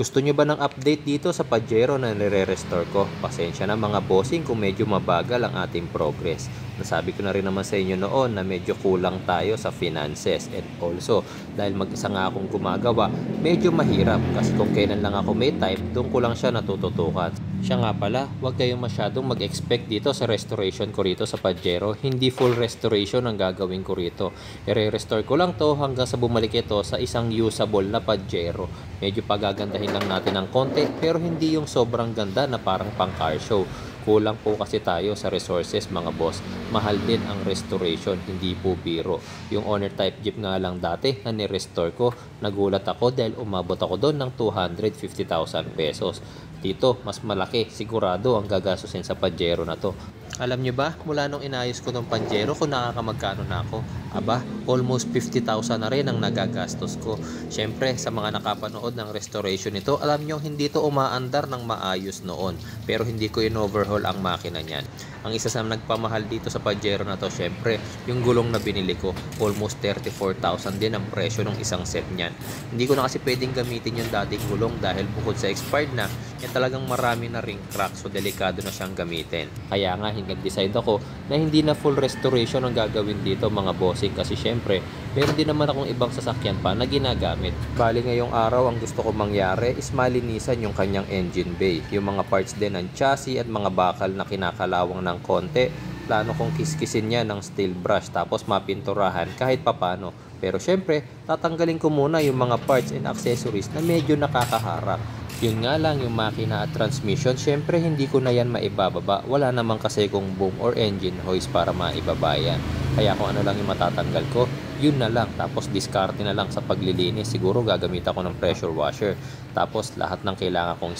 Gusto nyo ba ng update dito sa Pajero na nire-restore ko? Pasensya na mga bossing kung medyo mabagal ang ating progress. Nasabi ko na rin naman sa inyo noon na medyo kulang tayo sa finances, and also dahil mag-isa nga akong gumagawa, medyo mahirap kasi kung kailan lang ako may time, doon ko lang siya natututukan. Siya nga pala, huwag kayong masyadong mag-expect dito sa restoration ko rito sa Pajero. Hindi full restoration ang gagawin ko rito. I-restore ko lang to hanggang sa bumalik ito sa isang usable na Pajero. Medyo pagagandahin lang natin ng konti pero hindi yung sobrang ganda na parang pang car show. Kulang po kasi tayo sa resources mga boss. Mahal din ang restoration, hindi po biro. Yung owner type jeep nga lang dati na ni-restore ko, nagulat ako dahil umabot ako doon ng 250,000 pesos. Dito, mas malaki, sigurado ang gagastusin sa Pajero na to. Alam nyo ba, mula nung inayos ko ng Pajero kung nakakamagkano na ako, aba, almost 50,000 na rin ang nagagastos ko. Siyempre, sa mga nakapanood ng restoration nito, alam nyo hindi to umaandar ng maayos noon. Pero hindi ko in-overhaul ang makina niyan. Ang isa sa nagpamahal dito sa Pajero na to, siyempre, yung gulong na binili ko, almost 34,000 din ang presyo ng isang set niyan. Hindi ko na kasi pwedeng gamitin yung dating gulong dahil bukod sa expired na, talagang marami na ring crack, so delikado na siyang gamitin. Kaya nga, nag-decide ako na hindi na full restoration ang gagawin dito mga bossing kasi syempre meron din naman akong ibang sasakyan pa na ginagamit. Bali ngayong araw ang gusto ko mangyari is malinisan yung kanyang engine bay, yung mga parts din ng chassis at mga bakal na kinakalawang ng konti. Plano kong kiskisin niya ng steel brush tapos mapinturahan kahit papano. Pero syempre tatanggalin ko muna yung mga parts and accessories na medyo nakakaharang. Yun nga lang yung makina at transmission, syempre hindi ko na yan maibababa. Wala naman kasi kung boom or engine hoist para maibaba yan. Kaya kung ano lang yung matatanggal ko, yun na lang. Tapos diskarte na lang sa paglilinis. Siguro gagamit ako ng pressure washer. Tapos lahat ng kailangan kong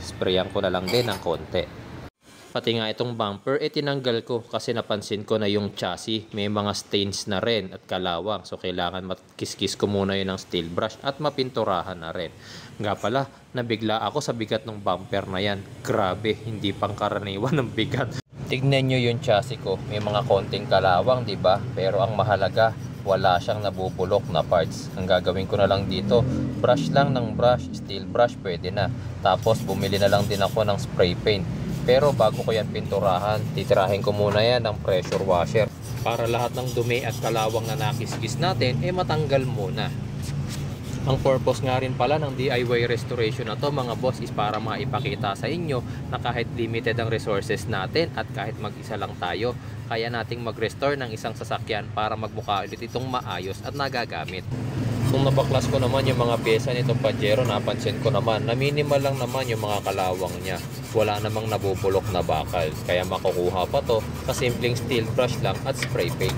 sprayan ko na lang din ng konti. Pati nga itong bumper, tinanggal ko kasi napansin ko na yung chassis may mga stains na rin at kalawang. So kailangan makiskis ko muna yun ng steel brush at mapinturahan na rin. Nga pala, nabigla ako sa bigat ng bumper na yan. Grabe, hindi pangkaraniwan ng bigat. Tignan nyo yung chassis ko, may mga konting kalawang, diba? Pero ang mahalaga, wala siyang nabubulok na parts. Ang gagawin ko na lang dito, brush lang ng brush, steel brush pwede na. Tapos bumili na lang din ako ng spray paint. Pero bago ko yan pinturahan, titirahin ko muna yan ng pressure washer para lahat ng dumi at kalawang na nakiskis natin matanggal muna. Ang purpose nga rin pala ng DIY restoration na to mga boss is para maipakita sa inyo na kahit limited ang resources natin at kahit mag-isa lang tayo, kaya nating mag-restore ng isang sasakyan para magmukha ulit itong maayos at nagagamit. Kung napaklas ko naman yung mga pyesa nitong Pajero, napansin ko naman na minimal lang naman yung mga kalawang niya. Wala namang nabubulok na bakal, kaya makukuha pa to sa simpleng steel brush lang at spray paint.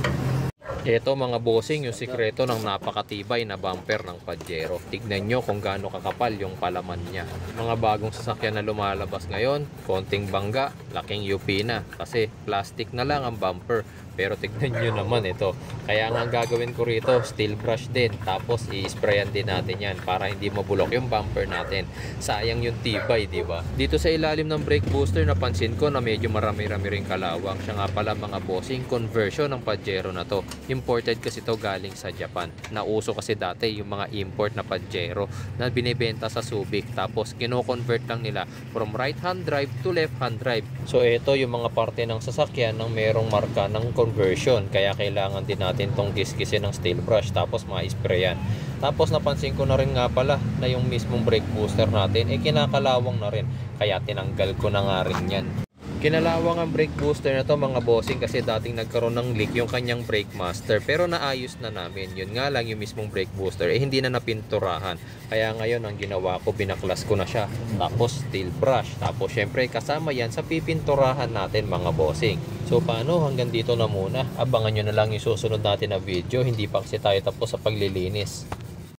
Ito mga bossing, yung sikreto ng napakatibay na bumper ng Pajero. Tignan nyo kung gaano kakapal yung palaman niya. Mga bagong sasakyan na lumalabas ngayon, konting bangga, laking UP na. Kasi plastic na lang ang bumper. Pero tignan nyo naman ito. Kaya nga ang gagawin ko rito, steel brush din. Tapos i-sprayan din natin yan para hindi mabulok yung bumper natin. Sayang yung tibay, diba? Dito sa ilalim ng brake booster, napansin ko na medyo marami-rami ring kalawang. Siya nga pala mga bossing, conversion ng Pajero na to. Imported kasi to galing sa Japan. Nauso kasi dati yung mga import na Pajero na binibenta sa Subic. Tapos kino-convert lang nila from right-hand drive to left-hand drive. So ito yung mga parte ng sasakyan ng merong marka ng conversion. Kaya kailangan din natin tong kiskisin ng steel brush tapos ma-sprayan. Tapos napansin ko na rin nga pala na yung mismong brake booster natin kinakalawang na rin. Kaya tinanggal ko na nga rin yan. Kinalawang ang brake booster na to mga bossing kasi dating nagkaroon ng leak yung kanyang brake master, pero naayos na namin. Yun nga lang yung mismong brake booster hindi na napinturahan. Kaya ngayon ang ginawa ko, binaklas ko na siya. Tapos steel brush. Tapos syempre kasama yan sa pipinturahan natin mga bossing. So paano, hanggang dito na muna. Abangan nyo na lang yung susunod natin na video. Hindi pa kasi tayo tapos sa paglilinis.